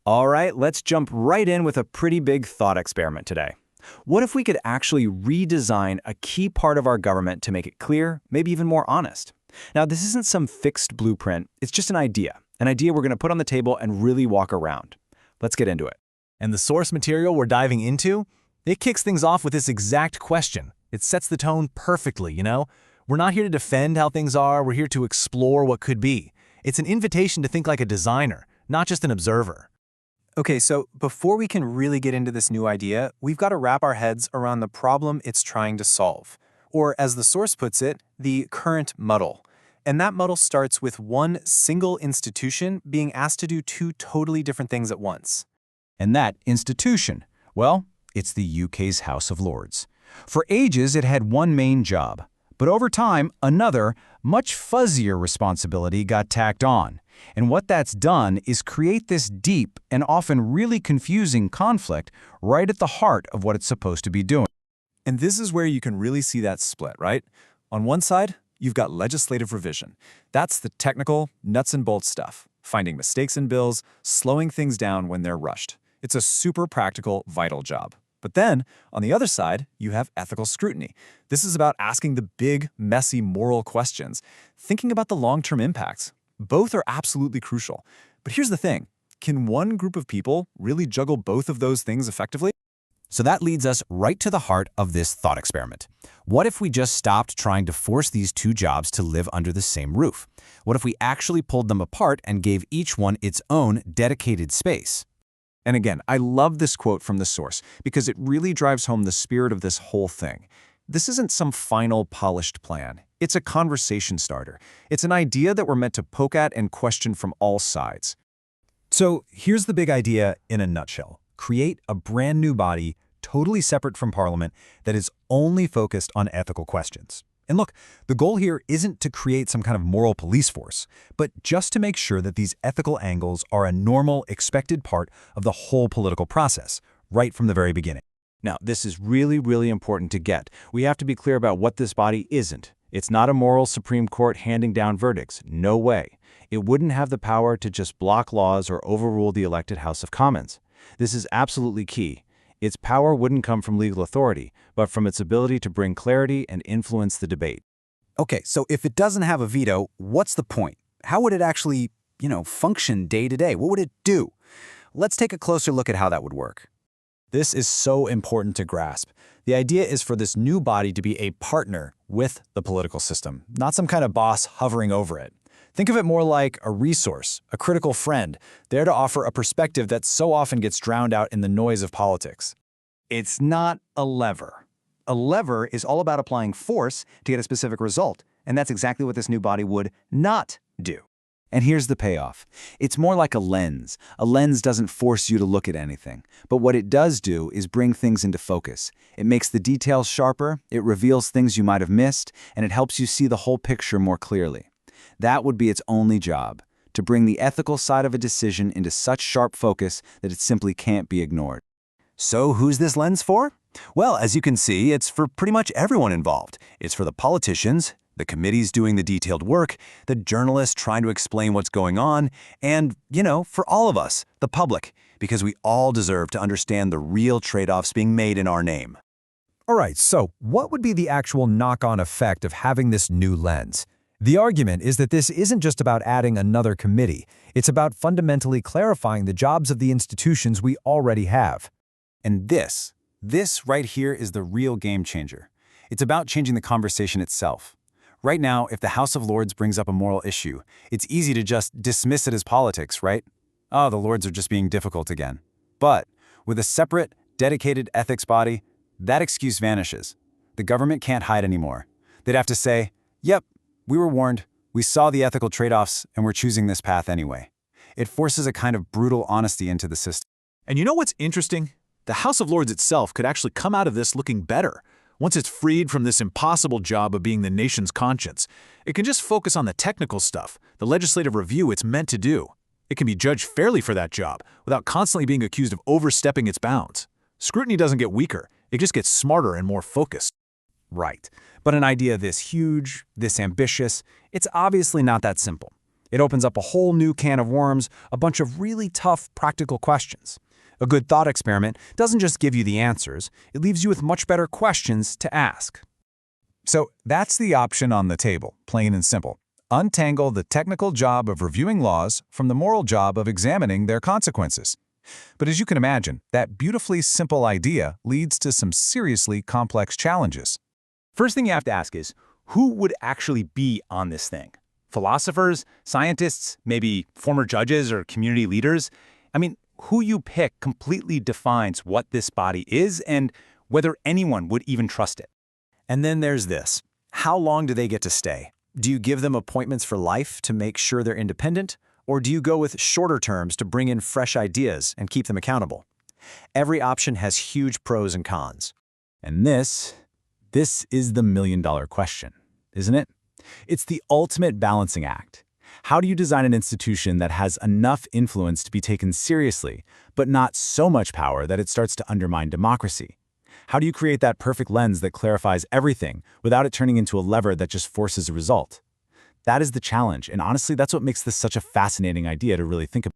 All right, let's jump right in with a pretty big thought experiment today. What if we could actually redesign a key part of our government to make it clear, maybe even more honest? Now, this isn't some fixed blueprint, it's just an idea we're going to put on the table and really walk around. Let's get into it. And the source material we're diving into? It kicks things off with this exact question. It sets the tone perfectly, you know? We're not here to defend how things are, we're here to explore what could be. It's an invitation to think like a designer, not just an observer. Okay, so before we can really get into this new idea, we've got to wrap our heads around the problem it's trying to solve. Or, as the source puts it, the current muddle. And that muddle starts with one single institution being asked to do two totally different things at once. And that institution, well, it's the UK's House of Lords. For ages, it had one main job. But over time, another, much fuzzier responsibility got tacked on. And what that's done is create this deep and often really confusing conflict right at the heart of what it's supposed to be doing. And this is where you can really see that split, right? On one side, you've got legislative revision. That's the technical, nuts and bolts stuff, finding mistakes in bills, slowing things down when they're rushed. It's a super practical, vital job. But then, on the other side, you have ethical scrutiny. This is about asking the big, messy moral questions, thinking about the long-term impacts. Both are absolutely crucial. But here's the thing. Can one group of people really juggle both of those things effectively? So that leads us right to the heart of this thought experiment. What if we just stopped trying to force these two jobs to live under the same roof? What if we actually pulled them apart and gave each one its own dedicated space? And again, I love this quote from the source because it really drives home the spirit of this whole thing. This isn't some final, polished plan. It's a conversation starter. It's an idea that we're meant to poke at and question from all sides. So here's the big idea in a nutshell. Create a brand new body, totally separate from Parliament, that is only focused on ethical questions. And look, the goal here isn't to create some kind of moral police force, but just to make sure that these ethical angles are a normal, expected part of the whole political process, right from the very beginning. Now, this is really, really important to get. We have to be clear about what this body isn't. It's not a moral Supreme Court handing down verdicts. No way. It wouldn't have the power to just block laws or overrule the elected House of Commons. This is absolutely key. Its power wouldn't come from legal authority, but from its ability to bring clarity and influence the debate. Okay, so if it doesn't have a veto, what's the point? How would it actually, function day to day? What would it do? Let's take a closer look at how that would work. This is so important to grasp. The idea is for this new body to be a partner with the political system, not some kind of boss hovering over it. Think of it more like a resource, a critical friend, there to offer a perspective that so often gets drowned out in the noise of politics. It's not a lever. A lever is all about applying force to get a specific result, and that's exactly what this new body would not do. And here's the payoff. It's more like a lens. A lens doesn't force you to look at anything, but what it does do is bring things into focus. It makes the details sharper, it reveals things you might have missed, and it helps you see the whole picture more clearly. That would be its only job, to bring the ethical side of a decision into such sharp focus that it simply can't be ignored. So who's this lens for? Well, as you can see, it's for pretty much everyone involved. It's for the politicians, the committees doing the detailed work, the journalists trying to explain what's going on, and, for all of us, the public, because we all deserve to understand the real trade-offs being made in our name. All right, so what would be the actual knock-on effect of having this new lens? The argument is that this isn't just about adding another committee. It's about fundamentally clarifying the jobs of the institutions we already have. And this right here is the real game changer. It's about changing the conversation itself. Right now, if the House of Lords brings up a moral issue, it's easy to just dismiss it as politics, right? Oh, the Lords are just being difficult again. But with a separate, dedicated ethics body, that excuse vanishes. The government can't hide anymore. They'd have to say, yep, we were warned, we saw the ethical trade-offs, and we're choosing this path anyway. It forces a kind of brutal honesty into the system. And you know what's interesting? The House of Lords itself could actually come out of this looking better. Once it's freed from this impossible job of being the nation's conscience, it can just focus on the technical stuff, the legislative review it's meant to do. It can be judged fairly for that job, without constantly being accused of overstepping its bounds. Scrutiny doesn't get weaker, it just gets smarter and more focused. Right. But an idea this huge, this ambitious, it's obviously not that simple. It opens up a whole new can of worms, a bunch of really tough, practical questions. A good thought experiment doesn't just give you the answers, it leaves you with much better questions to ask. So that's the option on the table, plain and simple. Untangle the technical job of reviewing laws from the moral job of examining their consequences. But as you can imagine, that beautifully simple idea leads to some seriously complex challenges. First thing you have to ask is, who would actually be on this thing? Philosophers, scientists, maybe former judges or community leaders? I mean, who you pick completely defines what this body is and whether anyone would even trust it. And then there's this. How long do they get to stay? Do you give them appointments for life to make sure they're independent? Or do you go with shorter terms to bring in fresh ideas and keep them accountable? Every option has huge pros and cons. And this is the million-dollar question, isn't it? It's the ultimate balancing act. How do you design an institution that has enough influence to be taken seriously, but not so much power that it starts to undermine democracy? How do you create that perfect lens that clarifies everything without it turning into a lever that just forces a result? That is the challenge, and honestly, that's what makes this such a fascinating idea to really think about.